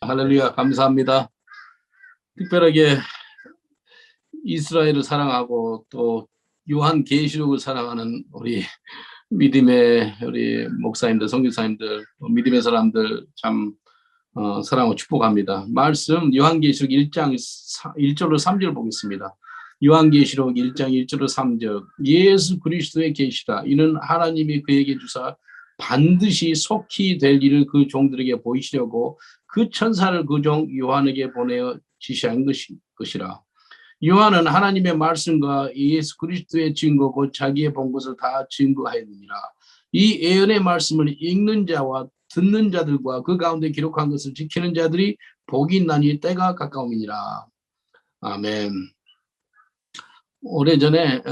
할렐루야, 감사합니다. 특별하게 이스라엘을 사랑하고 또 요한계시록을 사랑하는 우리 믿음의 우리 목사님들, 선교사님들, 믿음의 사람들 참 사랑하고 축복합니다. 말씀 요한계시록 1장 1절로 3절 보겠습니다. 요한계시록 1장 1절로 3절 예수 그리스도의 계시다. 이는 하나님이 그에게 주사 반드시 속히 될 일을 그 종들에게 보이시려고 그 천사를 그 종 요한에게 보내어 지시한 것이라. 요한은 하나님의 말씀과 예수 그리스도의 증거고 자기의 본 것을 다 증거하였느니라. 이 예언의 말씀을 읽는 자와 듣는 자들과 그 가운데 기록한 것을 지키는 자들이 복이 있나니 때가 가까움이니라. 아멘. 오래전에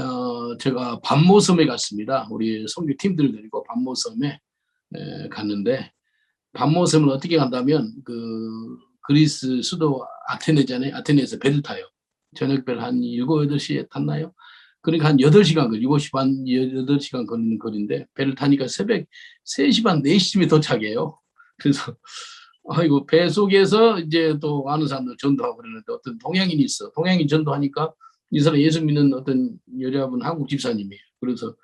제가 밤모섬에 갔습니다. 우리 선교팀들 데리고 밤모섬에 갔는데, 밤모섬을 어떻게 간다면 그 그리스 수도 아테네잖아요. 아테네에서 배를 타요. 저녁별 한 7, 8시에 탔나요? 그러니까 한 8시간 걸려. 7시 반, 8시간 걸리는 거리인데 배를 타니까 새벽 3시 반, 4시쯤에 도착해요. 그래서 아이고, 배 속에서 이제 또 아는 사람들 전도하고 그러는데 어떤 동양인이 있어. 동양인 전도하니까 이 사람 예수 믿는 어떤 여자분 한국 집사님이에요. 그래서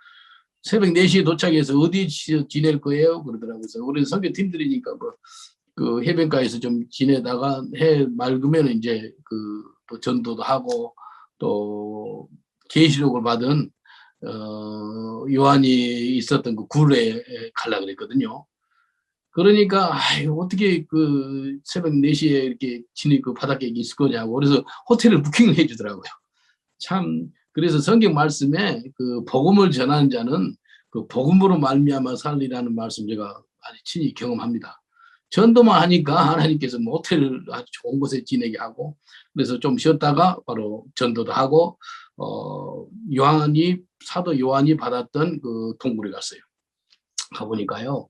새벽 4시에 도착해서 어디 지낼 거예요? 그러더라고요. 그래서 우리 선교팀들이니까 그 해변가에서 좀 지내다가 해 맑으면 이제 또 전도도 하고 또 계시록을 받은 요한이 있었던 그 굴에 가려고 그랬거든요. 그러니까 어떻게 그 새벽 4시에 이렇게 그 바닷가에 있을 거냐고. 그래서 호텔을 부킹을 해주더라고요. 참, 그래서 성경 말씀에 그 복음을 전하는 자는 그 복음으로 말미암아 살리라는 말씀 제가 많이 친히 경험합니다. 전도만 하니까 하나님께서 뭐 호텔을 아주 좋은 곳에 지내게 하고, 그래서 좀 쉬었다가 바로 전도도 하고, 사도 요한이 받았던 그 동굴에 갔어요. 가보니까요,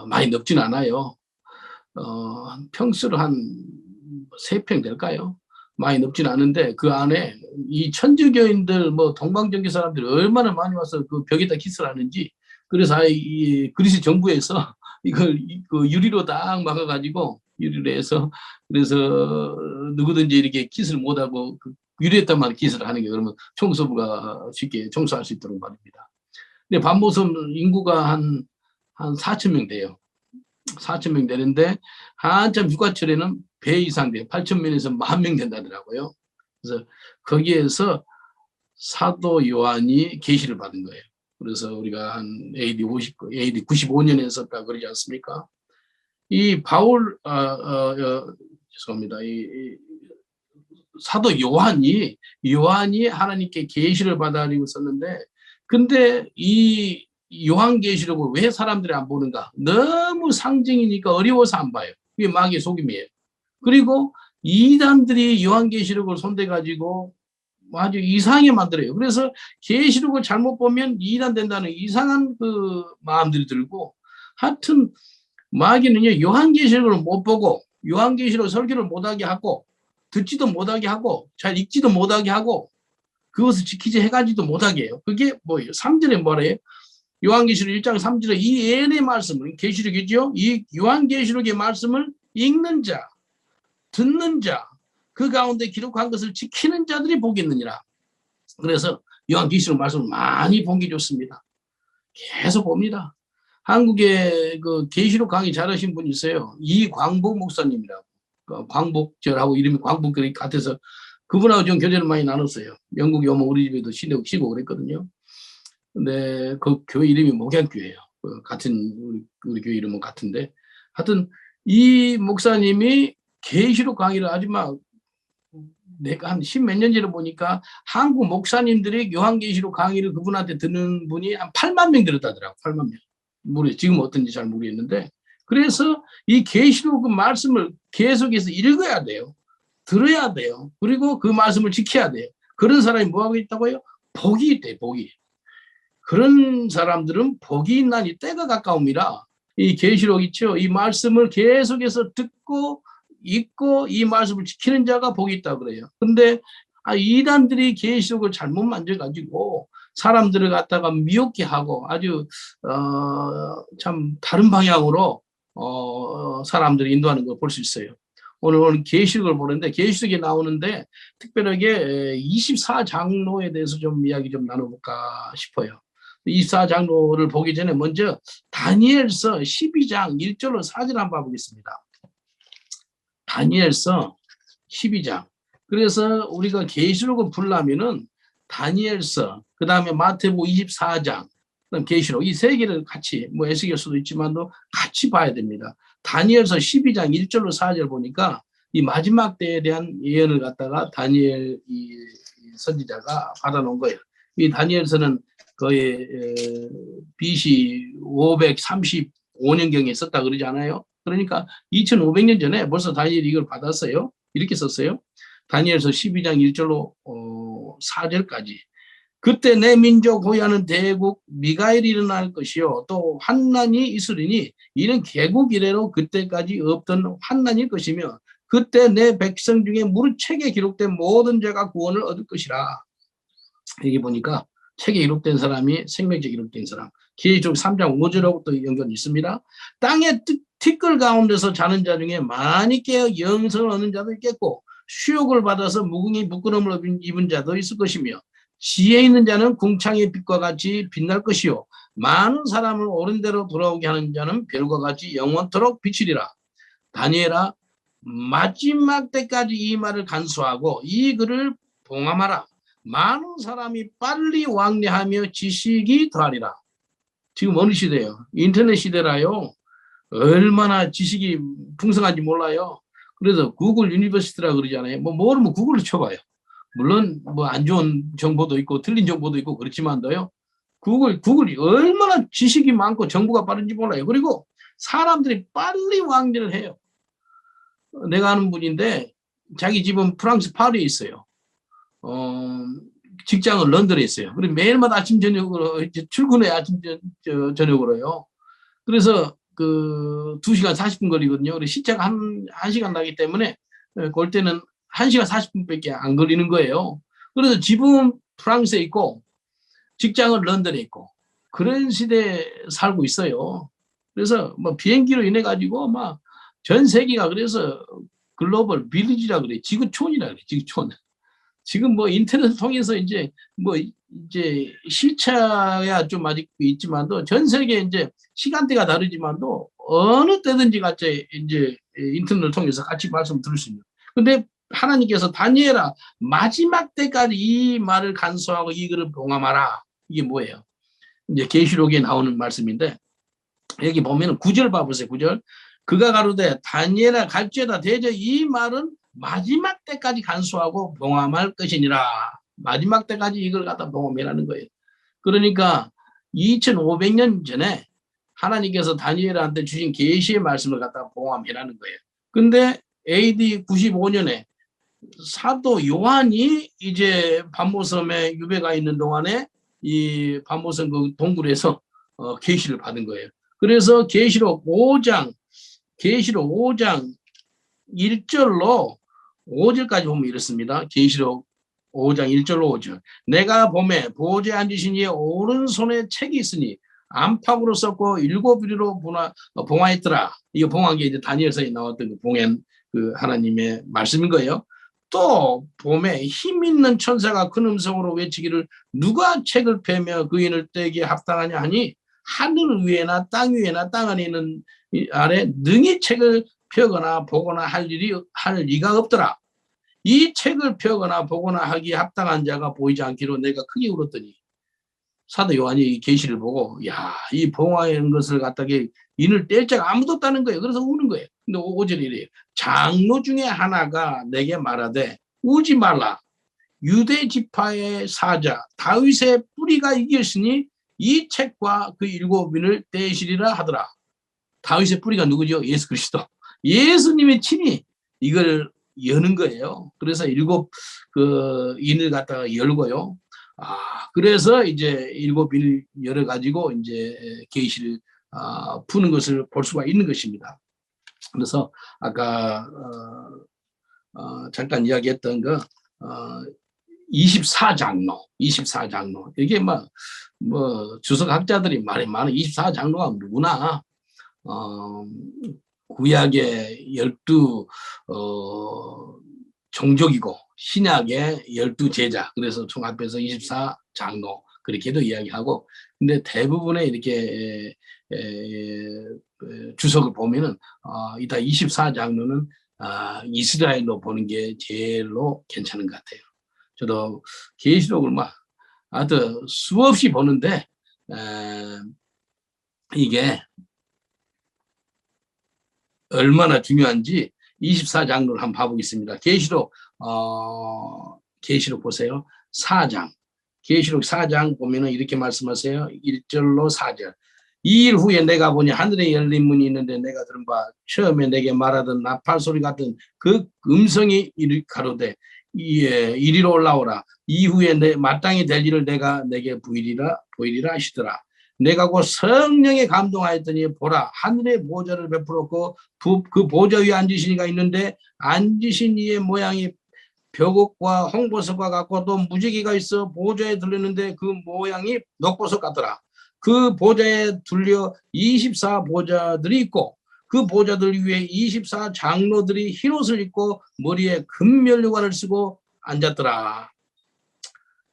많이 넓진 않아요. 평수로 한 3평 될까요? 많이 넓진 않은데 그 안에 이 천주교인들 뭐 동방정교 사람들이 얼마나 많이 와서 그 벽에다 키스를 하는지. 그래서 이 그리스 정부에서 이걸 그 유리로 딱 막아가지고 유리로 해서, 그래서 누구든지 이렇게 키스를 못하고 그 유리에다만 키스를 하는 게, 그러면 청소부가 쉽게 청소할 수 있도록 말입니다. 근데 밤모섬 인구가 한 4천 명 돼요. 4천 명 되는데 한참 휴가철에는 배 이상 돼요. 8천 명에서 10,000명 된다더라고요. 그래서 거기에서 사도 요한이 계시를 받은 거예요. 그래서 우리가 한 AD 95년에 썼다 그러지 않습니까? 이 바울 죄송합니다. 이 사도 요한이 하나님께 계시를 받아들이고 썼는데, 근데 이 요한계시록을 왜 사람들이 안 보는가? 너무 상징이니까 어려워서 안 봐요. 이게 마귀의 속임이에요. 그리고 이단들이 요한계시록을 손대가지고 아주 이상하게 만들어요. 그래서 계시록을 잘못 보면 이단 된다는 이상한 그 마음들이 들고, 하여튼 마귀는요, 요한계시록을 못 보고 요한계시록 설교를 못하게 하고 듣지도 못하게 하고 잘 읽지도 못하게 하고 그것을 지키지 해가지도 못하게 해요. 그게 뭐예요? 3절에 뭐래요? 요한계시록 1장 3절에 이 예언의 말씀을, 계시록이죠, 이 요한계시록의 말씀을 읽는 자, 듣는 자, 그 가운데 기록한 것을 지키는 자들이 복이 있느니라. 그래서 요한계시록 말씀을 많이 보기 좋습니다. 계속 봅니다. 한국에 그 계시록 강의 잘하신 분이 있어요. 이광복 목사님이라고. 광복절하고 이름이 광복절이 같아서 그분하고 좀 교제를 많이 나눴어요. 영국에 오면 우리 집에도 쉬고 그랬거든요. 근데 그 교회 이름이 목양교회예요. 같은 우리 교회 이름은 같은데, 하여튼 이 목사님이 계시록 강의를 아주 막, 내가 한 10몇 년 전에 보니까 한국 목사님들이 요한계시록 강의를 그분한테 듣는 분이 한 8만 명 들었다더라고. 8만 명. 지금 어떤지 잘 모르겠는데, 그래서 이 계시록 그 말씀을 계속해서 읽어야 돼요. 들어야 돼요. 그리고 그 말씀을 지켜야 돼요. 그런 사람이 뭐하고 있다고요? 복이 있대, 복이. 그런 사람들은 복이 있나니 때가 가까움이라. 이 계시록 있죠. 이 말씀을 계속해서 듣고 읽고 이 말씀을 지키는 자가 복이 있다 그래요. 근데 이단들이 계시록을 잘못 만져가지고 사람들을 갖다가 미혹게 하고 아주 참 다른 방향으로 사람들이 인도하는 걸 볼 수 있어요. 오늘 계시록을 보는데 계시록이 나오는데 특별하게 24장로에 대해서 좀 이야기 좀 나눠볼까 싶어요. 24장로를 보기 전에 먼저 다니엘서 12장 1절로 4절 한번 봐보겠습니다. 다니엘서 12장. 그래서 우리가 계시록을 보려면은 다니엘서, 그 다음에 마태복음 24장, 그다음 계시록 이 세 개를 같이 뭐 에스겔 수도 있지만도 같이 봐야 됩니다. 다니엘서 12장 1절로 4절 보니까 이 마지막 때에 대한 예언을 갖다가 다니엘 이 선지자가 받아놓은 거예요. 이 다니엘서는 거의 BC 535년경에 썼다 그러지 않아요? 그러니까 2500년 전에 벌써 다니엘이 이걸 받았어요. 이렇게 썼어요. 다니엘서 12장 1절로 4절까지. 그때 내 민족 호위하는 대국 미가엘이 일어날 것이요 또 환난이 있으리니 이는 개국 이래로 그때까지 없던 환난일 것이며 그때 내 백성 중에 무릇 책에 기록된 모든 자가 구원을 얻을 것이라. 여기 보니까 책에 기록된 사람이 생명책에 기록된 사람. 계시록 3장 5절하고도 연관이 있습니다. 땅의 티끌 가운데서 자는 자 중에 많이 깨어 영생을 얻는 자도 있겠고 수욕을 받아서 무궁히 부끄러움을 입은 자도 있을 것이며 지혜 있는 자는 궁창의 빛과 같이 빛날 것이요 많은 사람을 옳은 대로 돌아오게 하는 자는 별과 같이 영원토록 비치리라. 다니엘아 마지막 때까지 이 말을 간수하고 이 글을 봉함하라. 많은 사람이 빨리 왕래하며 지식이 더하리라. 지금 어느 시대예요? 인터넷 시대라요. 얼마나 지식이 풍성한지 몰라요. 그래서 구글 유니버시티라 그러잖아요. 뭐 모르면 구글로 쳐봐요. 물론 뭐 안 좋은 정보도 있고 틀린 정보도 있고 그렇지만도요. 구글이 얼마나 지식이 많고 정보가 빠른지 몰라요. 그리고 사람들이 빨리 왕래를 해요. 내가 아는 분인데 자기 집은 프랑스 파리에 있어요. 직장은 런던에 있어요. 그리고 매일마다 아침 저녁으로 출근해 아침 저녁으로요. 그래서 그 2시간 40분 거리거든요. 그래서 시차가 1시간 나기 때문에 올 때는 1시간 40분밖에 안 걸리는 거예요. 그래서 집은 프랑스에 있고 직장은 런던에 있고 그런 시대에 살고 있어요. 그래서 뭐 비행기로 인해 가지고 막 전 세계가 그래서 글로벌 빌리지라 그래. 지구촌이라 그래. 지구촌. 지금 뭐 인터넷을 통해서 이제 뭐 이제 시차야 좀 아직 있지만도 전 세계 이제 시간대가 다르지만도 어느 때든지 같이 이제 인터넷을 통해서 같이 말씀 들을 수 있는. 근데 하나님께서 다니엘아 마지막 때까지 이 말을 간수하고 이 글을 봉함하라. 이게 뭐예요? 이제 계시록에 나오는 말씀인데 여기 보면은 9절 봐보세요. 9절. 그가 가로되 다니엘아 갈지어다 대저 이 말은 마지막 때까지 간수하고 봉함할 것이니라. 마지막 때까지 이걸 갖다 봉함이라는 거예요. 그러니까 2500년 전에 하나님께서 다니엘한테 주신 계시의 말씀을 갖다가 봉함이라는 거예요. 근데 AD 95년에 사도 요한이 이제 반모섬에 유배가 있는 동안에 이 반모섬 그 동굴에서 계시를 받은 거예요. 그래서 계시록 5장 1절로 5절까지 보면 이렇습니다. 계시록 5장 1절로 5절. 내가 보매 보좌에 앉으신 이의 오른손에 책이 있으니 안팎으로 썼고 7부리로 봉하였더라. 이거 봉한 게 이제 다니엘서에 나왔던 그 봉한 그 하나님의 말씀인 거예요. 또 봄에 힘 있는 천사가 큰 음성으로 외치기를 누가 책을 펴며 그 인을 떼기에 합당하냐 하니 하늘 위에나 땅 위에나 땅 안에 있는 아래 능히 책을 펴거나 보거나 할 리가 없더라. 이 책을 펴거나 보거나 하기에 합당한 자가 보이지 않기로 내가 크게 울었더니 사도 요한이 계시를 보고 야, 이 봉화하는 것을 갖다가 인을 뗄 자가 아무도 없다는 거예요. 그래서 우는 거예요. 근데 5절에 이래요. 장로 중에 하나가 내게 말하되 우지 말라. 유대 지파의 사자 다윗의 뿌리가 이겼으니 이 책과 그 7인을 떼시리라 하더라. 다윗의 뿌리가 누구죠? 예수 그리스도. 예수님의 친히 이걸 여는 거예요. 그래서 7 인을 갖다가 열고요. 그래서 이제 7인을 열어가지고 이제 계시를 푸는 것을 볼 수가 있는 것입니다. 그래서 아까 잠깐 이야기했던 거 24장로 이게 뭐 주석학자들이 말이 많은 24장로가 누구나 구약의 12 종족이고 신약의 12 제자, 그래서 총합해서 24 장로 그렇게도 이야기하고, 근데 대부분의 이렇게 주석을 보면은 이따 24 장로는 이스라엘로 보는 게 제일로 괜찮은 것 같아요. 저도 계시록을 막 아주 수없이 보는데 이게 얼마나 중요한지 24 장로를 한번 봐보겠습니다. 계시록 보세요. 4장. 계시록 4장 보면은 이렇게 말씀하세요. 1절로 4절. 2일 후에 내가 보니 하늘에 열린 문이 있는데 내가 들은 바 처음에 내게 말하던 나팔 소리 같은 그 음성이 가로되 이리로 올라오라. 이후에 내 마땅히 될 일을 내가 내게 보이리라 하시더라. 내가 곧 성령에 감동하였더니 보라 하늘의 보좌를 베풀었고 그 보좌 위에 앉으신 이가 있는데 앉으신 이의 모양이 벼곡과 홍보석과 같고 또 무지개가 있어 보좌에 들렸는데 그 모양이 녹보석 같더라. 그 보좌에 둘려 24 보좌들이 있고 그 보좌들 위에 24 장로들이 흰옷을 입고 머리에 금면류관을 쓰고 앉았더라.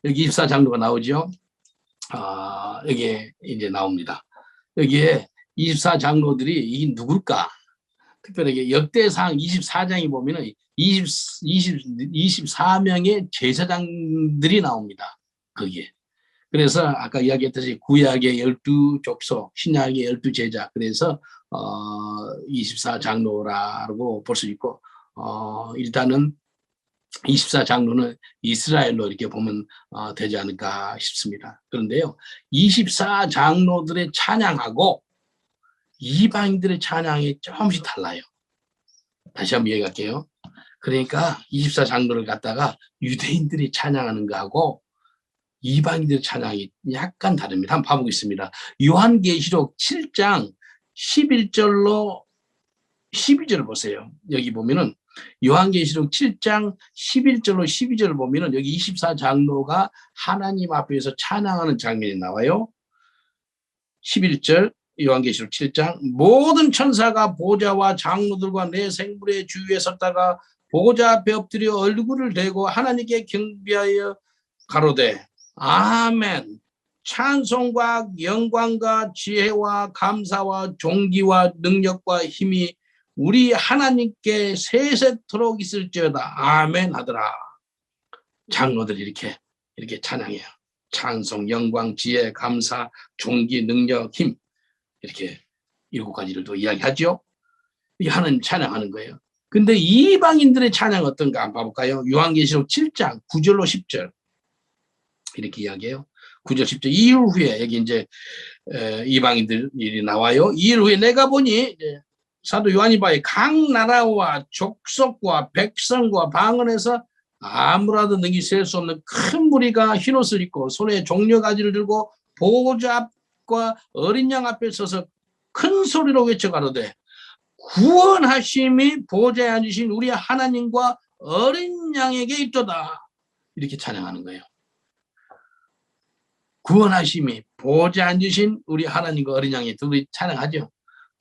여기 24 장로가 나오죠. 여기에 이제 나옵니다. 여기에 24 장로들이 이게 누굴까? 특별하게 역대상 24장이 보면은 24명의 제사장들이 나옵니다. 거기에. 그래서 아까 이야기했듯이 구약의 12 족속, 신약의 12 제자, 그래서 24 장로라고 볼 수 있고, 일단은 24 장로는 이스라엘로 이렇게 보면 되지 않을까 싶습니다. 그런데요, 24 장로들의 찬양하고 이방인들의 찬양이 조금씩 달라요. 다시 한번 얘기할게요. 그러니까 24 장로를 갖다가 유대인들이 찬양하는 거하고 이방인들의 찬양이 약간 다릅니다. 한번 봐보겠습니다. 요한계시록 7장 11절로 12절을 보세요. 여기 보면은 요한계시록 7장 11절로 12절을 보면은 여기 24 장로가 하나님 앞에서 찬양하는 장면이 나와요. 11절 요한계시록 7장 모든 천사가 보좌와 장로들과 내 생물의 주위에 섰다가 보좌 앞에 엎드려 얼굴을 대고 하나님께 경배하여 가로되 아멘. 찬송과 영광과 지혜와 감사와 존귀와 능력과 힘이 우리 하나님께 세세토록 있을지어다. 아멘 하더라. 장로들이 이렇게 찬양해요. 찬송, 영광, 지혜, 감사, 존귀, 능력, 힘, 이렇게 7가지를 또 이야기하죠. 이 하나님 찬양하는 거예요. 근데 이방인들의 찬양 어떤가 한번 봐볼까요? 요한계시록 7장 9절로 10절 이렇게 이야기해요. 9절 10절 2일 후에 여기 이제 이방인들이 나와요. 2일 후에 내가 보니 사도 요한이 봐요. 각 나라와 족속과 백성과 방언에서 아무라도 능히 셀 수 없는 큰 무리가 흰옷을 입고 손에 종려가지를 들고 보좌 앞과 어린 양 앞에 서서 큰 소리로 외쳐가로되 구원하심이 보좌에 앉으신 우리 하나님과 어린 양에게 있도다. 이렇게 찬양하는 거예요. 구원하심이 보좌에 앉으신 우리 하나님과 어린 양에 둘이 찬양하죠.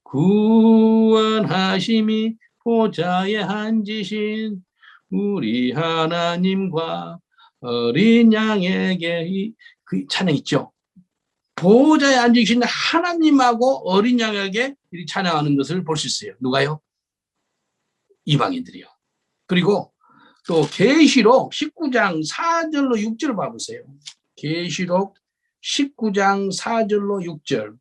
구원하심이 보좌에 앉으신 우리 하나님과 어린 양에게 그 찬양 있죠. 보좌에 앉으신 하나님하고 어린 양에게 찬양하는 것을 볼 수 있어요. 누가요? 이방인들이요. 그리고 또 계시록 19장 4절로 6절을 봐보세요. 계시록 19장 4절로 6절.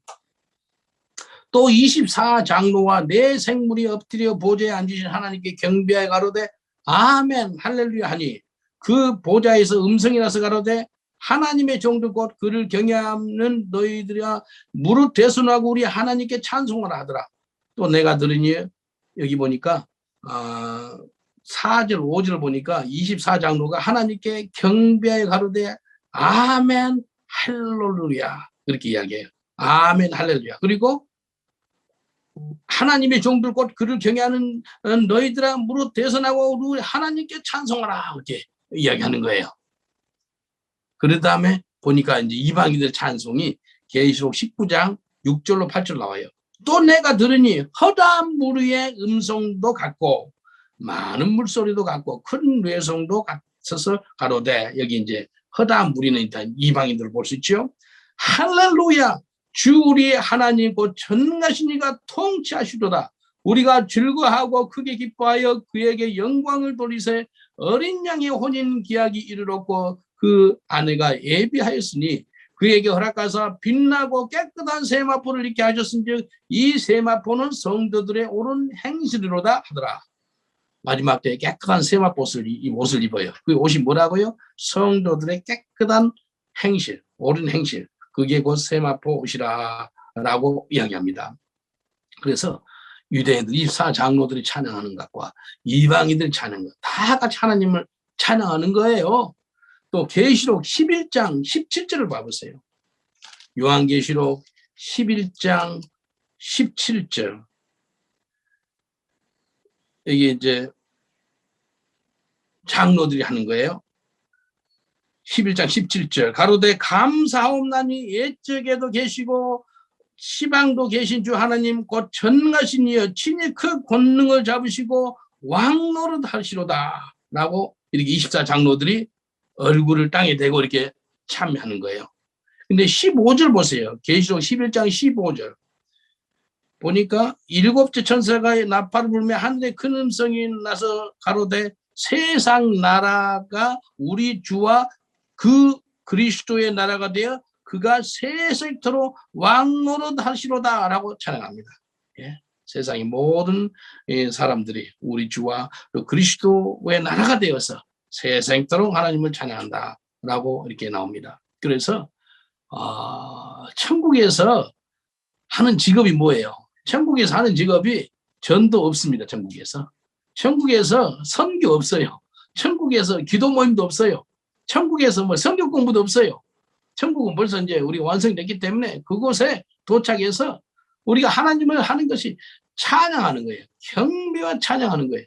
또 24 장로와 내 생물이 엎드려 보좌에 앉으신 하나님께 경배하여 가로되 아멘 할렐루야 하니 그 보좌에서 음성이 나서 가로되 하나님의 종들 곧 그를 경외하는 너희들이야 무릇 대순하고 우리 하나님께 찬송을 하더라. 또 내가 들으니 여기 보니까 4절 5절 보니까 24 장로가 하나님께 경배하여 가로되 아멘 할렐루야 그렇게 이야기해요. 아멘 할렐루야. 그리고 하나님의 종들 곧 그를 경외하는 너희들아 무릇 대선하고 우리 하나님께 찬송하라 이렇게 이야기하는 거예요. 그 다음에 보니까 이제 이방인들 찬송이 계시록 19장 6절로 8절 나와요. 또 내가 들으니 허다한 무리의 음성도 같고 많은 물소리도 같고 큰 외성도 같아서 가로되, 여기 이제 허다한 무리는 일단 이방인들을 볼 수 있죠. 할렐루야, 주 우리의 하나님 곧 전능하신 이가 통치하시도다. 우리가 즐거워하고 크게 기뻐하여 그에게 영광을 돌리세. 어린 양의 혼인 기약이 이르렀고 그 아내가 예비하였으니 그에게 허락하사 빛나고 깨끗한 세마포를 입게 하셨은즉 이 세마포는 성도들의 옳은 행실이로다 하더라. 마지막 때에 깨끗한 세마포를 이 옷을 입어요. 그 옷이 뭐라고요? 성도들의 깨끗한 행실, 옳은 행실. 그게 곧 세마포 옷이라 라고 이야기합니다. 그래서 유대인들 24장로들이 찬양하는 것과 이방인들이 찬양하는 것, 다 같이 하나님을 찬양하는 거예요. 또 계시록 11장 17절을 봐보세요. 요한계시록 11장 17절. 이게 이제 장로들이 하는 거예요. 11장 17절. 가로되 감사하옵나니 옛적에도 계시고 시방도 계신 주 하나님 곧 전능하신 이여 친히 그 권능을 잡으시고 왕노릇 하시로다 라고 이렇게 24장로들이 얼굴을 땅에 대고 이렇게 참여하는 거예요. 근데 15절 보세요. 계시록 11장 15절 보니까 일곱째 천사가 나팔을 불며 하늘에 큰 음성이 나서 가로되 세상 나라가 우리 주와 그 그리스도의 나라가 되어 그가 세세토록 왕노릇 하시로다 라고 찬양합니다. 예? 세상의 모든 사람들이 우리 주와 그리스도의 나라가 되어서 세세토록 하나님을 찬양한다 라고 이렇게 나옵니다. 그래서 천국에서 하는 직업이 뭐예요? 천국에서 하는 직업이 전도 없습니다. 천국에서 선교 없어요. 천국에서 기도 모임도 없어요. 천국에서 뭐 성경 공부도 없어요. 천국은 벌써 이제 우리가 완성됐기 때문에 그곳에 도착해서 우리가 하나님을 하는 것이 찬양하는 거예요. 경배와 찬양하는 거예요.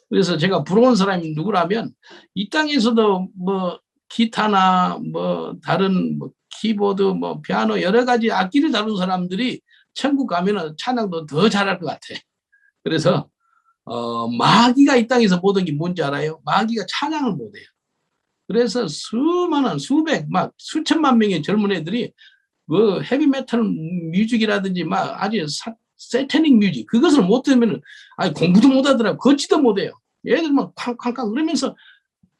그래서 제가 부러운 사람이 누구라면 이 땅에서도 뭐 기타나 뭐 다른 뭐 키보드 뭐 피아노 여러 가지 악기를 다루는 사람들이 천국 가면은 찬양도 더 잘할 것 같아. 그래서 마귀가 이 땅에서 보던 게 뭔지 알아요? 마귀가 찬양을 못해요. 그래서 수많은 수백 막 수천만 명의 젊은 애들이 그 헤비메탈 뮤직이라든지 막 아주 세테닉 뮤직 그것을 못 들으면 아니 공부도 못 하더라고. 걷지도 못해요. 애들 막 쾅쾅쾅 그러면서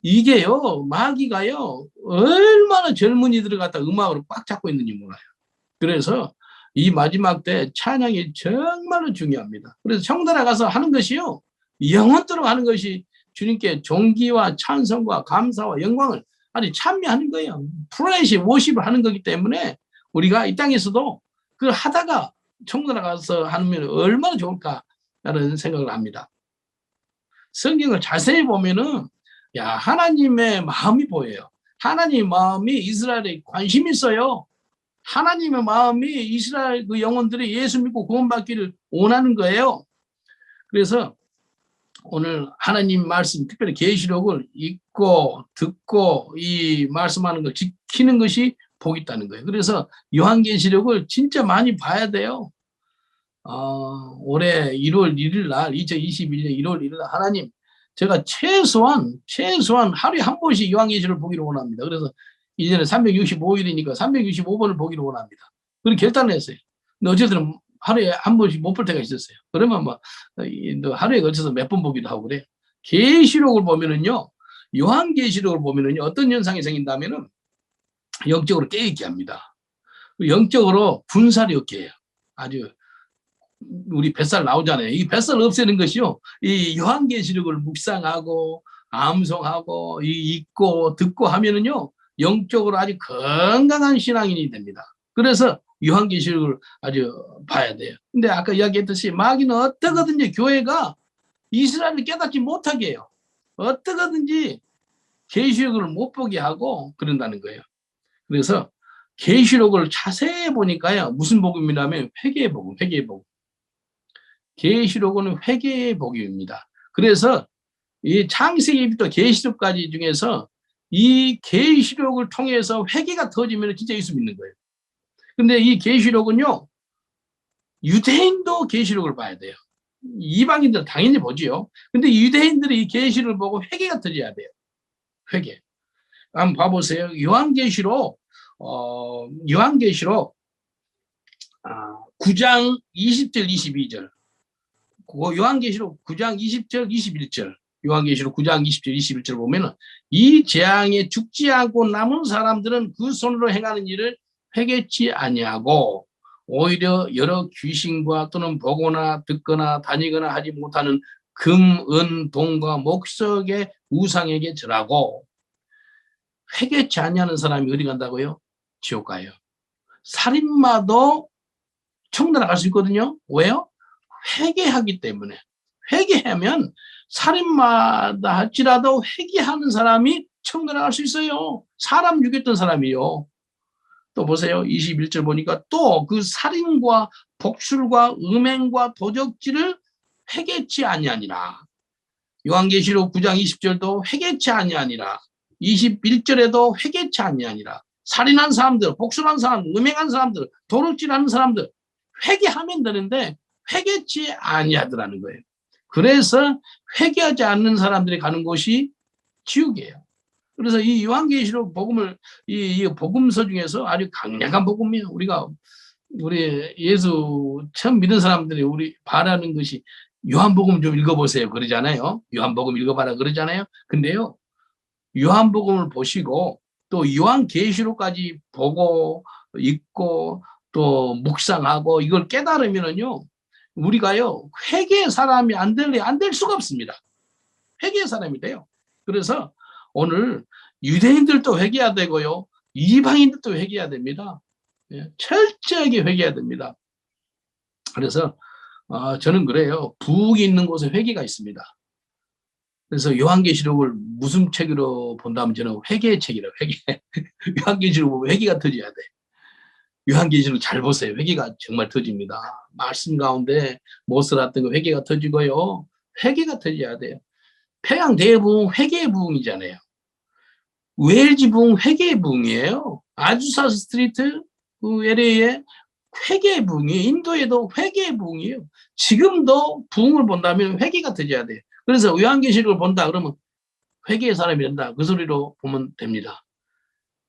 이게요 마귀가요 얼마나 젊은이들을 갖다 음악으로 꽉 잡고 있는지 몰라요. 그래서 이 마지막 때 찬양이 정말로 중요합니다. 그래서 청나라 가서 하는 것이요 영원토록 하는 것이 주님께 존귀와 찬송과 감사와 영광을 아니 참여하는 거예요. 프라이시 워십을 하는 거기 때문에 우리가 이 땅에서도 그걸 하다가 청나라 가서 하면 얼마나 좋을까라는 생각을 합니다. 성경을 자세히 보면은 야 하나님의 마음이 보여요. 하나님의 마음이 이스라엘에 관심이 있어요. 하나님의 마음이 이스라엘 그 영혼들이 예수 믿고 구원받기를 원하는 거예요. 그래서 오늘 하나님 말씀 특별히 계시록을 읽고 듣고 이 말씀하는 걸 지키는 것이 복이 있다는 거예요. 그래서 요한계시록을 진짜 많이 봐야 돼요. 올해 1월 1일 날 2021년 1월 1일 날 하나님 제가 최소한 하루에 한 번씩 요한계시록을 보기를 원합니다. 그래서 1년에 365일이니까 365번을 보기를 원합니다. 그렇게 결단을 했어요. 근데 어쨌든 하루에 한 번씩 못 볼 때가 있었어요. 그러면 뭐 하루에 걸쳐서 몇 번 보기도 하고 그래요. 계시록을 보면은요, 요한계시록을 보면은요, 어떤 현상이 생긴다면은 영적으로 깨있게 합니다. 영적으로 분살이 없게 해요. 아주 우리 뱃살 나오잖아요. 이 뱃살 없애는 것이요, 이 요한계시록을 묵상하고 암송하고 읽고 듣고 하면은요, 영적으로 아주 건강한 신앙인이 됩니다. 그래서 요한계시록을 아주 봐야 돼요. 근데 아까 이야기했듯이 마귀는 어떻게든지 교회가 이스라엘을 깨닫지 못하게 해요. 어떻게든지 계시록을 못 보게 하고 그런다는 거예요. 그래서 계시록을 자세히 보니까요. 무슨 복음이라면 회개의 복음, 회개의 복음. 계시록은 회개의 복음입니다. 그래서 이 창세기부터 계시록까지 중에서 이 계시록을 통해서 회개가 터지면 진짜 예수 믿는 거예요. 근데 이 계시록은요, 유대인도 계시록을 봐야 돼요. 이방인들은 당연히 보지요. 근데 유대인들이 이 계시를 보고 회개가 터져야 돼요. 회개. 한번 봐보세요. 요한계시록 9장 20절 22절. 요한계시록 9장 20절 21절. 요한계시록 9장 20절 21절 보면은 이 재앙에 죽지 않고 남은 사람들은 그 손으로 행하는 일을 회개치 아니하고 오히려 여러 귀신과 또는 보거나 듣거나 다니거나 하지 못하는 금, 은, 동과 목석의 우상에게 절하고. 회개치 아니하는 사람이 어디 간다고요? 지옥 가요. 살인마도 천국 나갈 수 있거든요. 왜요? 회개하기 때문에. 회개하면 살인마다 할지라도 회개하는 사람이 천국 나갈 수 있어요. 사람 죽였던 사람이요. 또 보세요. 21절 보니까 또 그 살인과 복술과 음행과 도적질을 회개치 아니하니라. 요한계시록 9장 20절도 회개치 아니하니라. 21절에도 회개치 아니하니라. 살인한 사람들, 복술한 사람들, 음행한 사람들, 도둑질하는 사람들 회개하면 되는데 회개치 아니하더라는 거예요. 그래서 회개하지 않는 사람들이 가는 곳이 지옥이에요. 그래서 이 요한계시록 복음을 이 복음서 중에서 아주 강력한 복음이에요. 우리 예수 처음 믿은 사람들이 우리 바라는 것이 요한복음 좀 읽어보세요 그러잖아요. 요한복음 읽어봐라 그러잖아요. 근데요, 요한복음을 보시고 또 요한계시록까지 보고 읽고 또 묵상하고 이걸 깨달으면은요, 우리가요 회개의 사람이 안 될 수가 없습니다. 회개의 사람이 돼요. 그래서 오늘 유대인들도 회개해야 되고요, 이방인들도 회개해야 됩니다. 철저하게 회개해야 됩니다. 그래서 저는 그래요. 부흥이 있는 곳에 회개가 있습니다. 그래서 요한계시록을 무슨 책으로 본다면 저는 회개의 책이라고. 회개. 요한계시록 보면 회개가 터져야 돼. 요한계시록 잘 보세요. 회개가 정말 터집니다. 말씀 가운데 못을 했던 거 회개가 터지고요. 회개가 터져야 돼요. 평양 대부흥 회개의 부흥이잖아요. 웨일즈 부흥 회개의 부흥이에요. 아주사 스트리트 그 LA에 회개의 부흥이에요. 인도에도 회개의 부흥이에요. 지금도 부흥을 본다면 회개가 터져야 돼요. 그래서 요한계시록을 본다 그러면 회개의 사람이 된다. 그 소리로 보면 됩니다.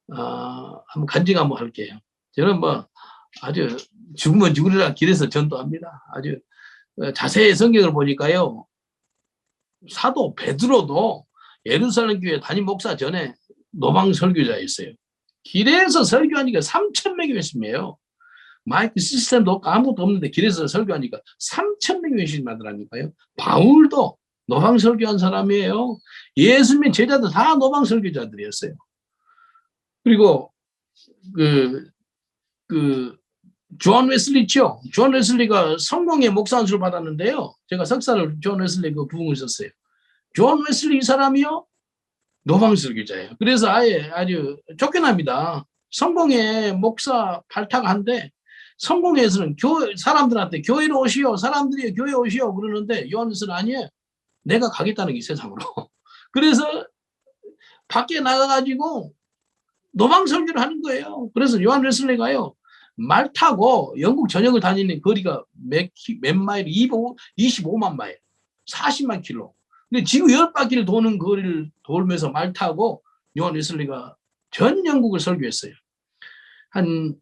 한번 간증 한번 할게요. 저는 아주 죽으면 죽으리라 길에서 전도합니다. 아주 자세히 성경을 보니까요, 사도 베드로도 예루살렘 교회 담임 목사 전에 노방 설교자였어요. 길에서 설교하니까 3,000명이 회심해요. 마이크 시스템도 없고 아무것도 없는데 길에서 설교하니까 3,000명이 회심하더라니까요. 바울도 노방 설교한 사람이에요. 예수님 제자들 다 노방 설교자들이었어요. 그리고 존 웨슬리 있죠. 존 웨슬리가 성공의 목사 안수를 받았는데요. 제가 석사를 존 웨슬리 그 부흥을 썼어요. 존 웨슬리 이 사람이요, 노방 설교자예요. 그래서 아주 쫓겨납니다. 성공의 목사 발탁한데 성공회에서는 사람들한테 교회로 오시오, 사람들이 교회 오시오 그러는데 요한 웨슬리 아니에요. 내가 가겠다는 게 세상으로. 그래서 밖에 나가가지고 노방 설교를 하는 거예요. 그래서 요한 웨슬리가요, 말 타고 영국 전역을 다니는 거리가 몇 마일, 25만 마일, 40만 킬로. 근데 지구 10바퀴를 도는 거리를 돌면서 말 타고 요한 웨슬리가 전 영국을 설교했어요. 한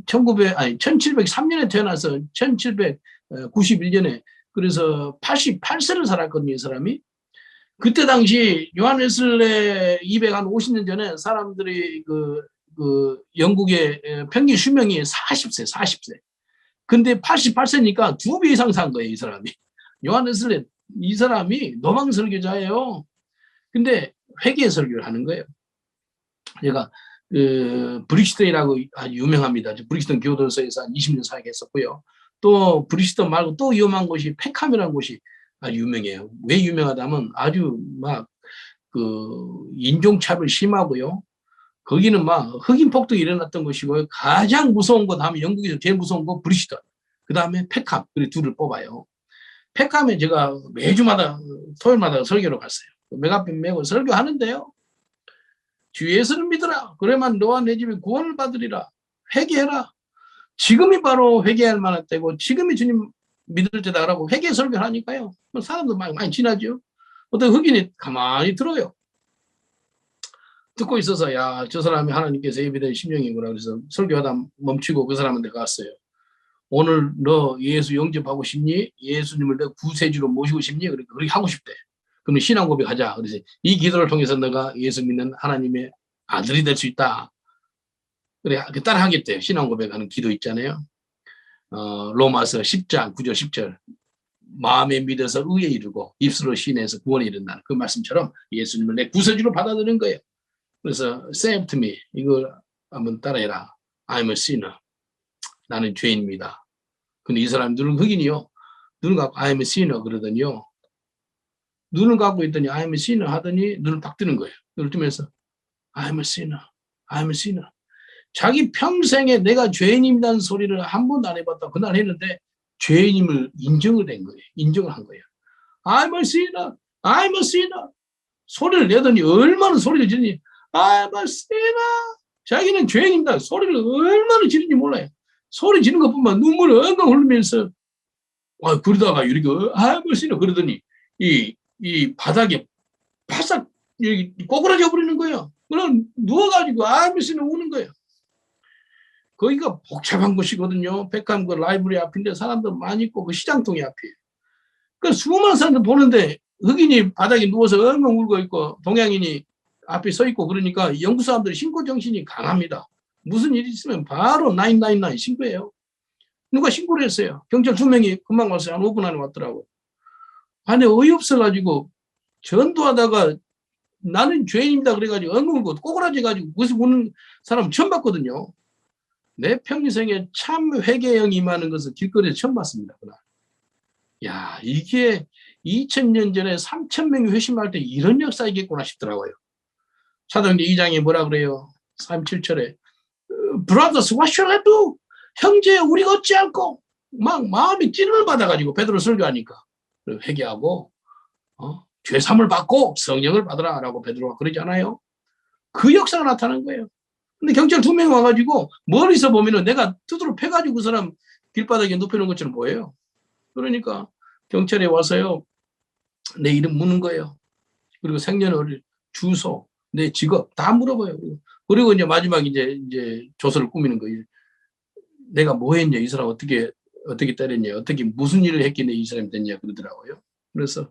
1703년에 태어나서 1791년에 그래서 88세를 살았거든요, 이 사람이. 그때 당시 요한 웨슬리 250년 전에 사람들이 영국의 평균 수명이 40세. 근데 88세니까 2배 이상 산 거예요, 이 사람이. 요한 웨슬리 이 사람이 노방 설교자예요. 근데 회개 설교를 하는 거예요. 제가 브릭스턴이라고 아주 유명합니다. 브릭스턴 교도소에서 한 20년 사역했었고요. 또 브릭스턴 말고 또 위험한 곳이 폐캄이라는 곳이 아주 유명해요. 왜 유명하다면 아주 인종차별 심하고요. 거기는 흑인 폭동이 일어났던 곳이고요. 가장 무서운 곳 하면 영국에서 제일 무서운 곳 브릭스턴. 그 다음에 폐캄. 그리고 둘을 뽑아요. 폐캄에 제가 매주마다 토요일마다 설교로 갔어요. 메가폰 메고 설교하는데요. 주 예수를 믿으라. 그래만 너와 내 집이 구원을 받으리라. 회개해라. 지금이 바로 회개할 만한 때고 지금이 주님 믿을 때다라고 회개 설교를 하니까요. 사람도 많이 지나죠. 어떤 흑인이 가만히 들어요. 듣고 있어서 야, 저 사람이 하나님께서 예비된 심령이구나. 그래서 설교하다 멈추고 그 사람한테 갔어요. 오늘 너 예수 영접하고 싶니? 예수님을 내 구세주로 모시고 싶니? 그러니까 그렇게 하고 싶대. 그러면 신앙 고백하자. 그래서 이 기도를 통해서 너가 예수 믿는 하나님의 아들이 될 수 있다. 그래 따라 하겠대요. 신앙 고백하는 기도 있잖아요. 로마서 10장 9절 10절 마음에 믿어서 의에 이르고 입술로 시인해서 구원에 이른다는 그 말씀처럼 예수님을 내 구세주로 받아들이는 거예요. 그래서 say to me 이걸 한번 따라해라. I'm a sinner. 나는 죄인입니다. 근데 이 사람이 눈은 흑인이요. 눈을 갖고 I'm a sinner 그러더니요. 눈을 갖고 있더니 I'm a sinner 하더니 눈을 딱 뜨는 거예요. 눈을 뜨면서 I'm a sinner. I'm a sinner. 자기 평생에 내가 죄인입니다는 소리를 한 번도 안 해봤다. 그날 했는데 죄인임을 인정을 한 거예요. 인정을 한 거예요. I'm a sinner. I'm a sinner. 소리를 내더니 얼마나 소리를 지르니 I'm a sinner. 자기는 죄인입니다. 소리를 얼마나 지르는지 몰라요. 소리 지르는 것뿐만 눈물을 엉엉 흘리면서 그러다가 이렇게 I'm a sinner 그러더니 이 바닥에 바싹 여기 꼬꾸라져 버리는 거예요. 그럼 누워가지고 I'm a sinner 우는 거예요. 거기가 복잡한 곳이거든요. 백함 그 라이브러리 앞인데 사람들 많이 있고 그 시장통이 앞이에요. 그 수많은 사람들 보는데 흑인이 바닥에 누워서 엉엉 울고 있고 동양인이 앞에 서 있고 그러니까 영국 사람들이 신고 정신이 강합니다. 무슨 일이 있으면 바로 999 신고해요. 누가 신고를 했어요. 경찰 2명이 금방 왔어요. 한 5분 안에 왔더라고. 안에 어이없어가지고 전도하다가 나는 죄인입니다. 그래가지고 엉엉 울고 꼬꾸라져가지고 거기서 우는 사람 처음 봤거든요. 내 평생에 참 회개형이 임하는 것을 길거리에서 처음 봤습니다. 그날. 야, 이게 2000년 전에 3000명이 회심할 때 이런 역사이겠구나 싶더라고요. 사도행전 2장에 뭐라 그래요? 37절에 Brothers, what shall I do? 형제, 우리가 어찌할꼬? 막 마음이 찔을 받아가지고 베드로 설교하니까 회개하고 죄사함을 받고 성령을 받으라 라고 베드로가 그러지 않아요? 그 역사가 나타난 거예요. 근데 경찰 2명 와가지고 멀리서 보면은 내가 두드러 패가지고 그 사람 길바닥에 눕혀놓은 것처럼 보여요. 그러니까 경찰에 와서요. 내 이름 묻는 거예요. 그리고 생년월일, 주소, 내 직업 다 물어봐요. 그리고 이제 마지막 이제 조서를 꾸미는 거예요. 내가 뭐 했냐, 이 사람 어떻게 때렸냐, 어떻게 무슨 일을 했길래 이 사람이 됐냐 그러더라고요. 그래서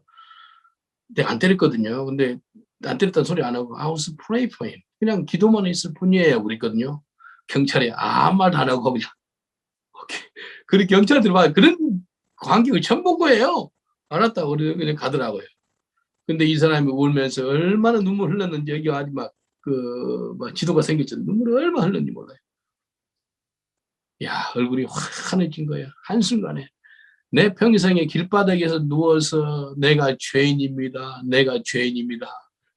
내가 안 때렸거든요. 근데 안 때렸다는 소리 안 하고 I was pray for him. 그냥 기도만 했을 뿐이에요. 그랬거든요. 경찰이 아무 말도 안 하고 그냥 그리고 경찰들이 막 그런 광경을 처음 본 거예요. 알았다고 그냥 가더라고요. 근데 이 사람이 울면서 얼마나 눈물 흘렸는지 여기 아주 막 지도가 생겼죠. 눈물을 얼마나 흘렸는지 몰라요. 야, 얼굴이 환해진 거예요. 한순간에. 내 평생에 길바닥에서 누워서 내가 죄인입니다. 내가 죄인입니다.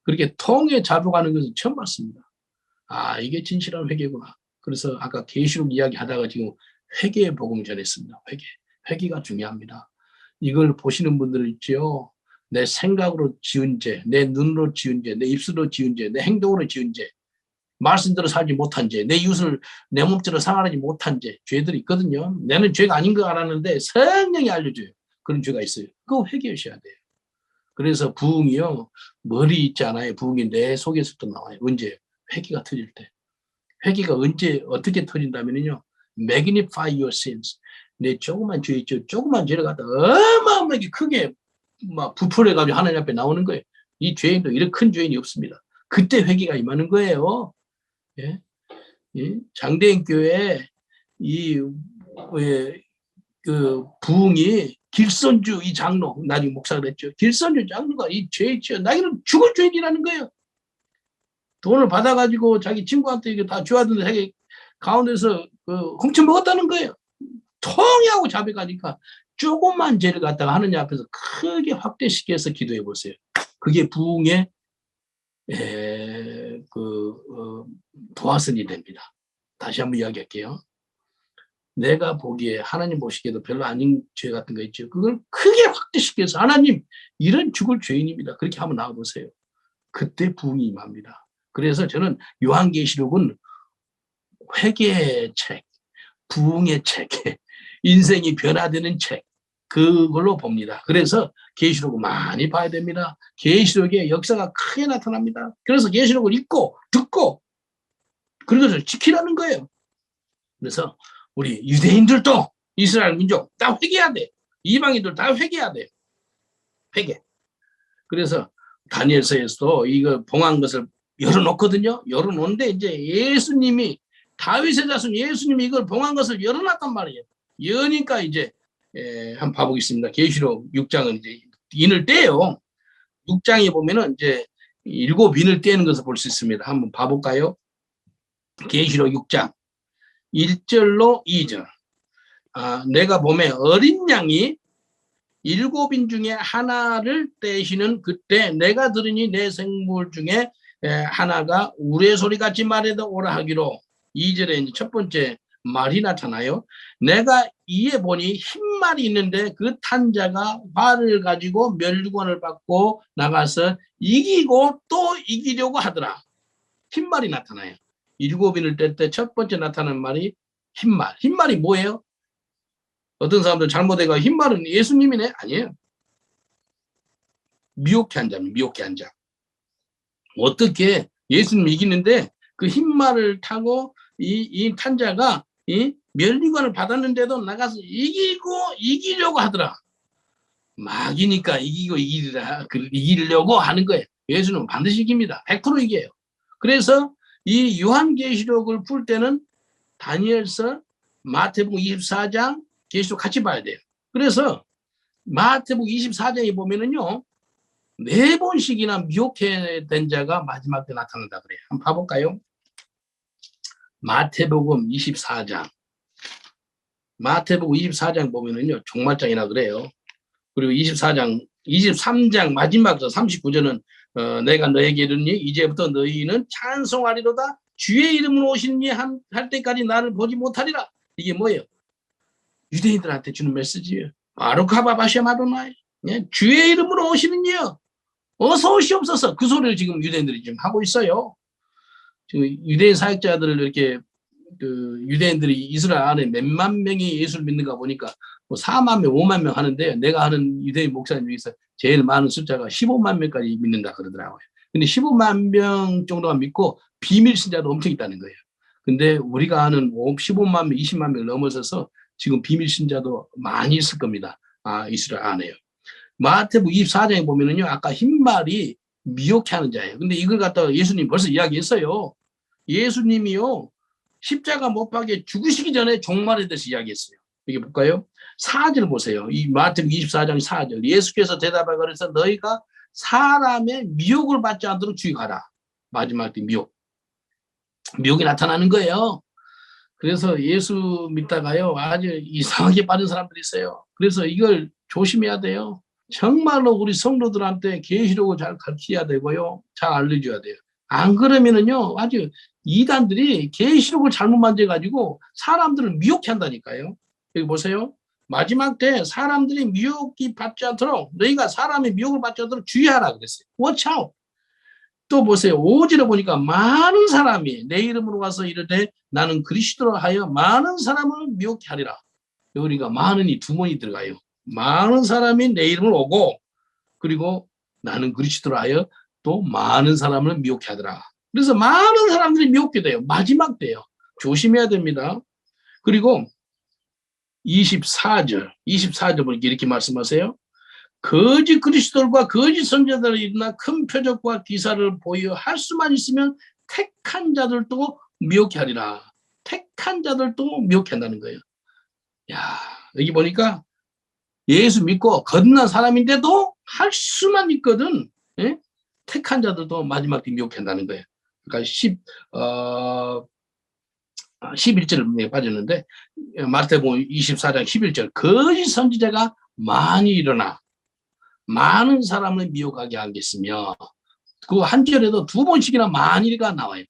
그렇게 통에 잡아가는 것은 처음 봤습니다. 아, 이게 진실한 회개구나. 그래서 아까 계시록 이야기하다가 지금 회개의 복음을 전했습니다. 회개가 중요합니다. 이걸 보시는 분들 있죠. 내 생각으로 지은 죄, 내 눈으로 지은 죄, 내 입술로 지은 죄, 내 행동으로 지은 죄, 말씀대로 살지 못한 죄, 내 이웃을 내 몸처럼 상하지 못한 죄, 죄들이 있거든요. 나는 죄가 아닌 거 알았는데 성령이 알려줘요. 그런 죄가 있어요. 그거 회개하셔야 돼요. 그래서 부흥이요. 머리 있잖아요. 부흥이 내 속에서부터 나와요. 언제? 회개가 터질 때. 회개가 언제 어떻게 터진다면요. Magnify your sins. 내 조그만 죄 있죠. 조그만 죄를 갖다 어마어마하게 크게 막 부풀어가지고 하나님 앞에 나오는 거예요. 이 죄인도 이런 큰 죄인이 없습니다. 그때 회개가 임하는 거예요. 예? 장대인 교회 그 부흥이 길선주 이 장로 나중에 목사가 됐죠. 길선주 장로가 이 죄 지어 나기는 죽을 죄인이라는 거예요. 돈을 받아가지고 자기 친구한테 이게 다 줘야되는데 자기 가운데서 훔쳐 먹었다는 거예요. 통이하고 자백하니까 조그만 죄를 갖다가 하느님 앞에서 크게 확대시켜서 기도해 보세요. 그게 부흥의 도화선이 됩니다. 다시 한번 이야기할게요. 내가 보기에 하나님 보시기에도 별로 아닌 죄 같은 거 있죠. 그걸 크게 확대시켜서 하나님 이런 죽을 죄인입니다. 그렇게 한번 나와보세요. 그때 부흥이 임합니다. 그래서 저는 요한계시록은 회개의 책, 부흥의 책, 인생이 변화되는 책, 그걸로 봅니다. 그래서 계시록을 많이 봐야 됩니다. 계시록의 역사가 크게 나타납니다. 그래서 계시록을 읽고 듣고 그런 것을 지키라는 거예요. 그래서 우리 유대인들도 이스라엘 민족 다 회개해야 돼. 이방인들 다 회개해야 돼. 회개. 그래서 다니엘서에서도 이거 봉한 것을 열어놓거든요. 열어놓는데 이제 예수님이 다윗의 자손 예수님이 이걸 봉한 것을 열어놨단 말이에요. 여니까 이제 한번 봐보겠습니다. 계시록 6장은 이제 인을 떼요. 6장에 보면은 이제 7인을 떼는 것을 볼 수 있습니다. 한번 봐볼까요? 계시록 6장 1절로 2절. 내가 보면 어린 양이 7인 중에 하나를 떼시는 그때 내가 들으니 내 생물 중에 하나가 우레소리 같이 말해도 오라 하기로 2절에 첫 번째 말이 나타나요. 내가 이에 보니 흰말이 있는데 그 탄자가 활을 가지고 멸류관을 받고 나가서 이기고 또 이기려고 하더라. 흰말이 나타나요. 7인을 뗄 때 첫 번째 나타나는 말이 흰말. 흰말이 뭐예요? 어떤 사람들 잘못해가 흰말은 예수님이네? 아니에요. 미혹해 한 자입니다. 미혹해 한 자. 어떻게 예수님 이기는데 그 흰말을 타고 이 탄자가 이 멸류관을 받았는데도 나가서 이기려고 하더라. 막이니까 이기려고 하는 거예요. 예수는 반드시 이깁니다. 100% 이겨요. 그래서 이 요한계시록을 풀 때는 다니엘서, 마태복음 24장, 계시록 같이 봐야 돼요. 그래서 마태복음 24장에 보면은요, 4번씩이나 미혹된 자가 마지막 때 나타난다 그래요. 한번 봐볼까요? 마태복음 24장. 마태복음 24장 보면은요, 종말장이라 그래요. 그리고 23장 마지막 39절은 내가 너에게 이르니 이제부터 너희는 찬송하리로다. 주의 이름으로 오시니 할 때까지 나를 보지 못하리라. 이게 뭐예요? 유대인들한테 주는 메시지예요. 바루카바바샤마도나이. 주의 이름으로 오시는요. 어서 오시옵소서. 그 소리를 지금 유대인들이 지금 하고 있어요. 지금 유대인 사역자들을 이렇게 유대인들이 이스라엘 안에 몇만 명이 예수를 믿는가 보니까 뭐 4만 명, 5만 명 하는데 내가 아는 유대인 목사님 중에서 제일 많은 숫자가 15만 명까지 믿는다 그러더라고요. 근데 15만 명 정도가 믿고 비밀 신자도 엄청 있다는 거예요. 근데 우리가 아는 15만 명, 20만 명 넘어서서 지금 비밀 신자도 많이 있을 겁니다. 이스라엘 안에요. 마태복음 24장에 보면은요, 아까 흰말이 미혹해 하는 자예요. 근데 이걸 갖다가 예수님 벌써 이야기했어요. 예수님이요, 십자가 못 박에 죽으시기 전에 종말에 대해서 이야기했어요. 여기 볼까요? 4절 보세요. 이 마태복음 24장 4절. 예수께서 대답하여 그래서 너희가 사람의 미혹을 받지 않도록 주의하라. 마지막 때 미혹이 나타나는 거예요. 그래서 예수 믿다가요, 아주 이상하게 빠진 사람들이 있어요. 그래서 이걸 조심해야 돼요. 정말로 우리 성도들한테 계시록을 잘 가르쳐야 되고요. 잘 알려줘야 돼요. 안 그러면은요, 아주 이단들이 계시록을 잘못 만져가지고 사람들을 미혹해 한다니까요. 여기 보세요. 마지막 때 사람들이 미혹이 받지 않도록 너희가 사람의 미혹을 받지 않도록 주의하라 그랬어요. Watch out. 또 보세요. 5절에 보니까 많은 사람이 내 이름으로 와서 이르되 나는 그리스도로 하여 많은 사람을 미혹해 하리라. 여기가 많은이 2번이 들어가요. 많은 사람이 내 이름을 오고 그리고 나는 그리스도로 하여 또 많은 사람을 미혹해 하더라. 그래서 많은 사람들이 미혹게 돼요. 마지막 때요. 조심해야 됩니다. 그리고 24절 보니까 이렇게 말씀하세요. 거짓 그리스도들과 거짓 선지자들이 일어나 큰 표적과 기사를 보여 할 수만 있으면 택한 자들도 미혹해 하리라. 택한 자들도 미혹해 한다는 거예요. 야, 여기 보니까 예수 믿고 거듭난 사람인데도 할 수만 있거든. 예? 택한 자들도 마지막 때 미혹해 한다는 거예요. 그러니까 11절을 빠졌는데 마태복음 24장 11절 거짓 선지자가 많이 일어나 많은 사람을 미혹하게 하겠으며 그 한 절에도 2번씩이나 많이가 나와요.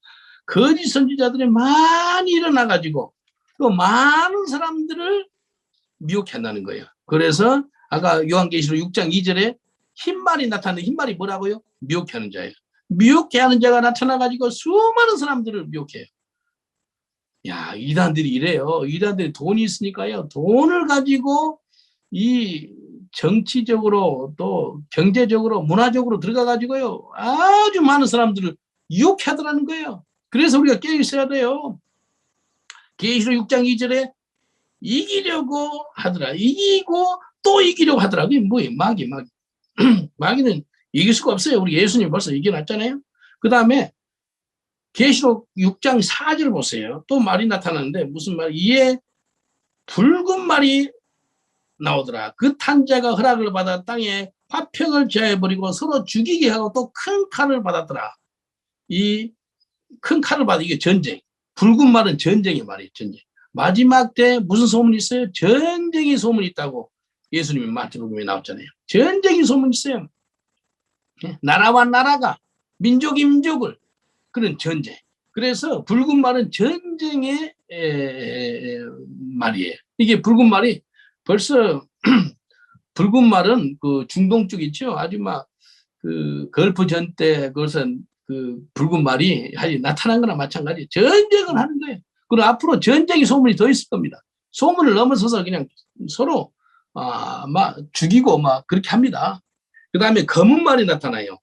거짓 선지자들이 많이 일어나가지고 또 많은 사람들을 미혹해 한다는 거예요. 그래서 아까 요한계시록 6장 2절에 흰말이 나타나는데 흰말이 뭐라고요? 미혹해 하는 자예요. 미혹해 하는 자가 나타나가지고 수많은 사람들을 미혹해요. 야, 이단들이 이래요. 이단들이 돈이 있으니까요. 돈을 가지고 이 정치적으로 또 경제적으로 문화적으로 들어가 가지고요. 아주 많은 사람들을 유혹하더라는 거예요. 그래서 우리가 깨어 있어야 돼요. 계시록 6장 2절에 이기려고 하더라. 이기고 또 이기려고 하더라. 그게 뭐예요? 마귀. 마귀는 이길 수가 없어요. 우리 예수님 벌써 이겨놨잖아요. 그 다음에 계시록 6장 4절 보세요. 또 말이 나타나는데 무슨 말? 이에 붉은 말이 나오더라. 그 탄자가 허락을 받아 땅에 화평을 제해버리고 서로 죽이게 하고 또 큰 칼을 받았더라. 이 큰 칼을 받아 이게 전쟁. 붉은 말은 전쟁의 말이에요. 전쟁. 마지막 때 무슨 소문이 있어요? 전쟁의 소문이 있다고 예수님이 마태복음에 나왔잖아요. 전쟁의 소문이 있어요. 나라와 나라가 민족이 민족을 그런 전쟁. 그래서 붉은 말은 전쟁의 말이에요. 이게 붉은 말이 벌써 붉은 말은 그 중동 쪽 있죠. 아주 막 그 걸프전 때 그것은 그 붉은 말이 나타난 거나 마찬가지. 전쟁을 하는 거예요. 그리고 앞으로 전쟁의 소문이 더 있을 겁니다. 소문을 넘어서서 그냥 서로 막 죽이고 막 그렇게 합니다. 그 다음에 검은 말이 나타나요.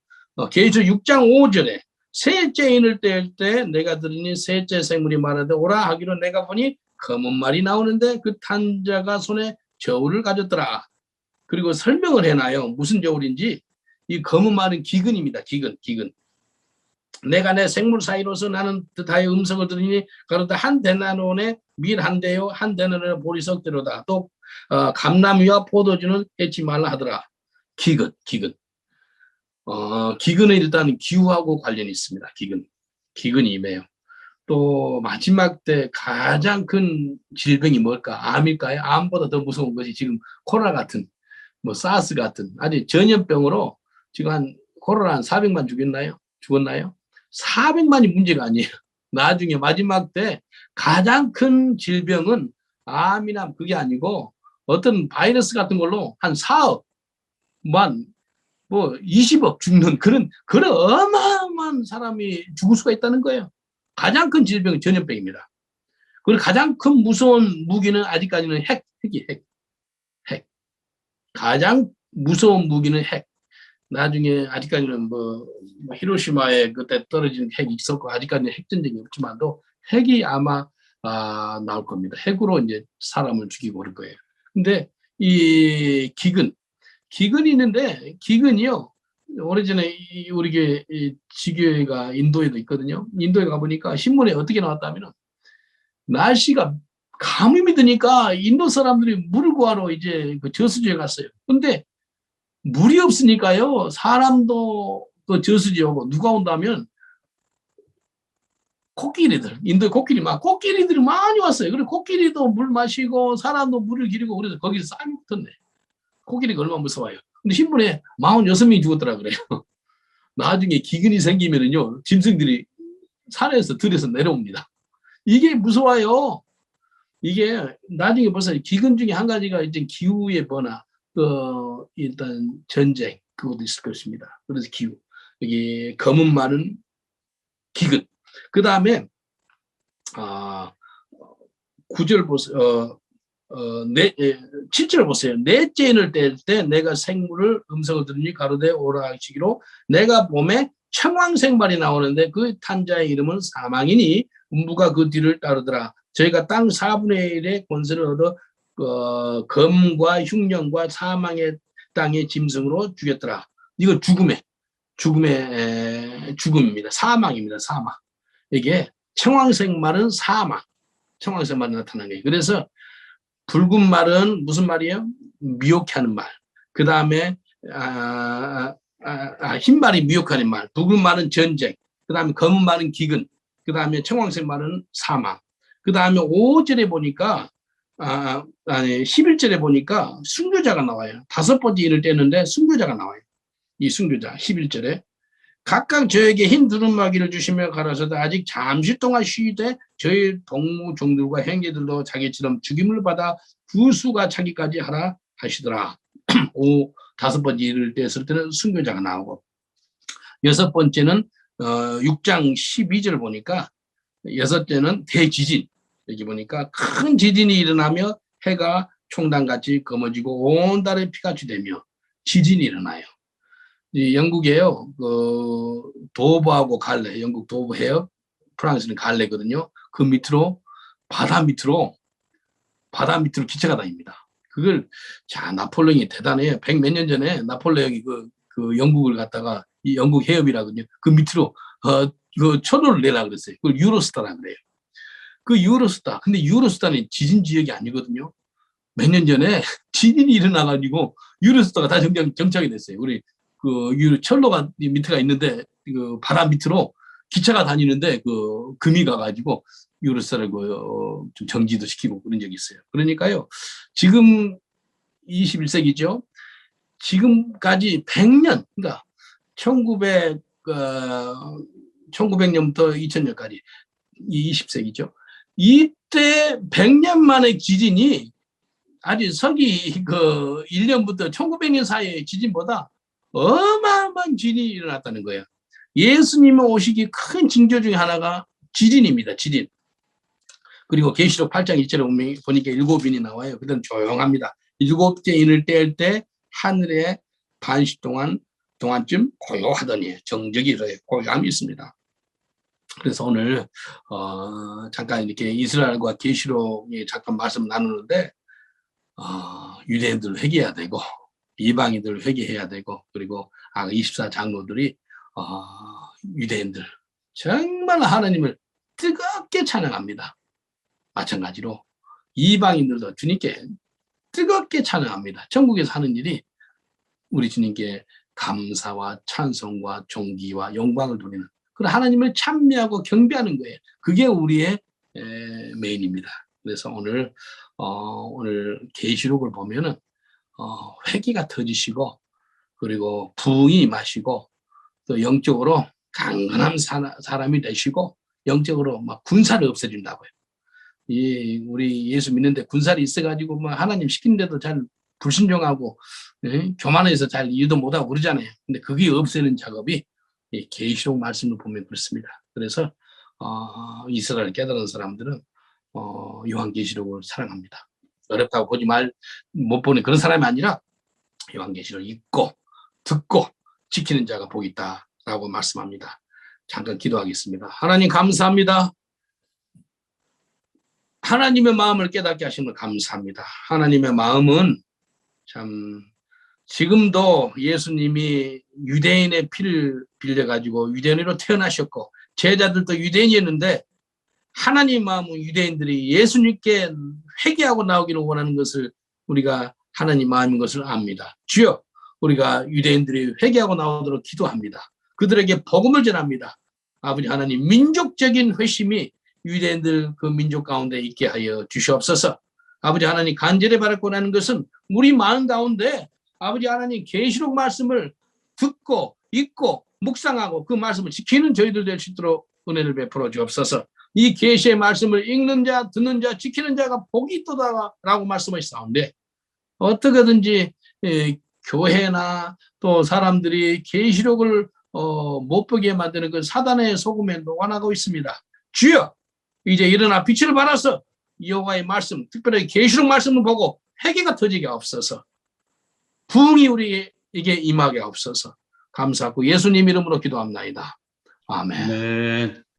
계시록 6장 5절에 셋째 인을 뗄 때 내가 들으니 셋째 생물이 말하되 오라 하기로 내가 보니 검은 말이 나오는데 그 탄자가 손에 저울을 가졌더라. 그리고 설명을 해놔요. 무슨 저울인지. 이 검은 말은 기근입니다. 기근. 내가 내 생물 사이로서 나는 뜻하여 음성을 들으니 가로되 한 데나론에 밀 한 대요 한 데나론에 보리 썩대로다. 또 감람이와 포도주는 해치 말라 하더라. 기근. 기근은 일단 기후하고 관련이 있습니다. 기근이 임해요. 또 마지막 때 가장 큰 질병이 뭘까? 암일까요? 암보다 더 무서운 것이 지금 코로나 같은 뭐 사스 같은 아주 전염병으로 지금 코로나 한 400만 죽었나요? 400만이 문제가 아니에요. 나중에 마지막 때 가장 큰 질병은 암이나 그게 아니고 어떤 바이러스 같은 걸로 한 4억만 뭐 20억 죽는 그런 어마어마한 사람이 죽을 수가 있다는 거예요. 가장 큰 질병은 전염병입니다. 그리고 가장 큰 무서운 무기는 아직까지는 핵이에요. 핵. 가장 무서운 무기는 핵. 나중에 아직까지는 뭐 히로시마에 그때 떨어진 핵이 있었고 아직까지는 핵전쟁이 없지만도 핵이 아마 나올 겁니다. 핵으로 이제 사람을 죽이고 그럴 거예요. 근데 이 기근이 있는데 기근이요. 오래전에 우리 교회 지교회가 인도에도 있거든요. 인도에 가보니까 신문에 어떻게 나왔다면 날씨가 가뭄이 드니까 인도 사람들이 물을 구하러 이제 그 저수지에 갔어요. 근데 물이 없으니까요. 사람도 그 저수지에 오고 누가 온다면 코끼리들, 인도에 코끼리들이 많이 왔어요. 그리고 코끼리도 물 마시고 사람도 물을 기르고 그래서 거기서 쌀이 붙었네. 코끼리가 얼마나 무서워요. 근데 신문에 46명이 죽었더라 그래요. 나중에 기근이 생기면은요, 짐승들이 산에서 들에서 내려옵니다. 이게 무서워요. 이게 나중에 벌써 기근 중에 한 가지가 이제 기후의 변화, 일단 전쟁 그것도 있을 것입니다. 그래서 기후. 여기 검은 말은 기근. 그 다음에 9절 보세요. 7절 보세요. 넷째 인을 뗄 때 내가 생물을 음성을 들으니 가로되 오라 하시기로 내가 봄에 청황생말이 나오는데 그 탄자의 이름은 사망이니 음부가 그 뒤를 따르더라. 저희가 땅 4분의 1의 권세를 얻어 검과 흉년과 사망의 땅의 짐승으로 죽였더라. 이거 죽음입니다. 사망입니다. 사망. 이게 청황생말은 사망. 청황생말이 나타나는 거예요. 그래서 붉은 말은 무슨 말이에요? 미혹하는 말. 그 다음에 흰 말이 미혹하는 말. 붉은 말은 전쟁. 그 다음에 검은 말은 기근. 그 다음에 청황색 말은 사망. 그 다음에 5절에 보니까 11절에 보니까 순교자가 나와요. 5번째 일을 떼는데 순교자가 나와요. 이 순교자 11절에 각각 저에게 흰 두루마기를 주시며 가라사대 아직 잠시 동안 쉬되 저희 동무 종들과 행제들도 자기처럼 죽임을 받아 구수가 차기까지 하라 하시더라. 5번째 일을 떼었을 때는 순교자가 나오고 6번째는 6장 12절 보니까 6번째는 대지진. 여기 보니까 큰 지진이 일어나며 해가 총단같이 검어지고 온 달에 피같이 되며 지진이 일어나요. 이 영국에요, 그 도브하고 갈레, 영국 도브 해협, 프랑스는 갈레거든요. 그 밑으로 바다 밑으로 기차가 다닙니다. 그걸 자 나폴레옹이 대단해요. 100 몇 년 전에 나폴레옹이 그 영국을 갖다가 이 영국 해협이라거든요. 그 밑으로 그 천호를 내라 그랬어요. 그걸 유로스타라 그래요. 그 유로스타. 근데 유로스타는 지진 지역이 아니거든요. 몇 년 전에 지진이 일어나가지고 유로스타가 다 정착이 됐어요. 우리 그 철로가 밑에가 있는데 그 바다 밑으로 기차가 다니는데 그 금이 가가지고 유로스타를 좀 정지도 시키고 그런 적이 있어요. 그러니까요, 지금 21세기죠. 지금까지 100년, 그러니까 1900년부터 2000년까지 20세기죠. 이때 100년 만에 지진이 아주 서기 1년부터 1900년 사이의 지진보다 어마어마한 지진이 일어났다는 거예요. 예수님의 오시기 큰 징조 중에 하나가 지진입니다. 지진. 그리고 계시록 8장 1절에 보니까 7인이 나와요. 그들은 조용합니다. 7째 인을 뗄 때 하늘에 반시 동안쯤 고요하더니 정적이 고요함이 있습니다. 그래서 오늘 잠깐 이렇게 이스라엘과 계시록에 잠깐 말씀 나누는데 유대인들 회개해야 되고 이방인들 회개해야 되고 그리고 24 장로들이 유대인들 정말 하나님을 뜨겁게 찬양합니다. 마찬가지로 이방인들도 주님께 뜨겁게 찬양합니다. 천국에서 하는 일이 우리 주님께 감사와 찬송과 존귀와 영광을 돌리는 그런 하나님을 찬미하고 경배하는 거예요. 그게 우리의 메인입니다. 그래서 오늘 계시록을 보면은 회개가 터지시고 그리고 부흥이 임하시고 또 영적으로 강건한 사람이 되시고 영적으로 막 군사를 없애준다고요. 우리 예수 믿는데 군사를 있어가지고 뭐 하나님 시키는데도 잘 불순종하고 교만해서 잘 이해도 못하고 그러잖아요. 근데 그게 없애는 작업이 계시록 말씀을 보면 그렇습니다. 그래서 이스라엘 깨달은 사람들은 요한계시록을 사랑합니다. 어렵다고 못 보는 그런 사람이 아니라 요한계시록을 읽고 듣고 지키는 자가 복이 있다라고 말씀합니다. 잠깐 기도하겠습니다. 하나님 감사합니다. 하나님의 마음을 깨닫게 하시는 걸 감사합니다. 하나님의 마음은 참 지금도 예수님이 유대인의 피를 빌려가지고 유대인으로 태어나셨고 제자들도 유대인이었는데 하나님 마음은 유대인들이 예수님께 회개하고 나오기를 원하는 것을 우리가 하나님 마음인 것을 압니다. 주여 우리가 유대인들이 회개하고 나오도록 기도합니다. 그들에게 복음을 전합니다. 아버지 하나님 민족적인 회심이 유대인들 그 민족 가운데 있게 하여 주시옵소서. 아버지 하나님 간절히 바라고 하는 것은 우리 마음 가운데 아버지 하나님 계시록 말씀을 듣고 읽고 묵상하고 그 말씀을 지키는 저희들 될 수 있도록 은혜를 베풀어 주옵소서. 이 계시의 말씀을 읽는 자 듣는 자 지키는 자가 복이 있도다라고 말씀하셨사온데 어떻게든지 교회나 또 사람들이 계시록을 못 보게 만드는 그 사단의 속음에 녹아나고 있습니다. 주여 이제 일어나 빛을 발하서 여호와의 말씀 특별히 계시록 말씀을 보고 회개가 터지게 없어서 부흥이 우리에게 임하게 없어서 감사하고 예수님 이름으로 기도합나이다. 아멘.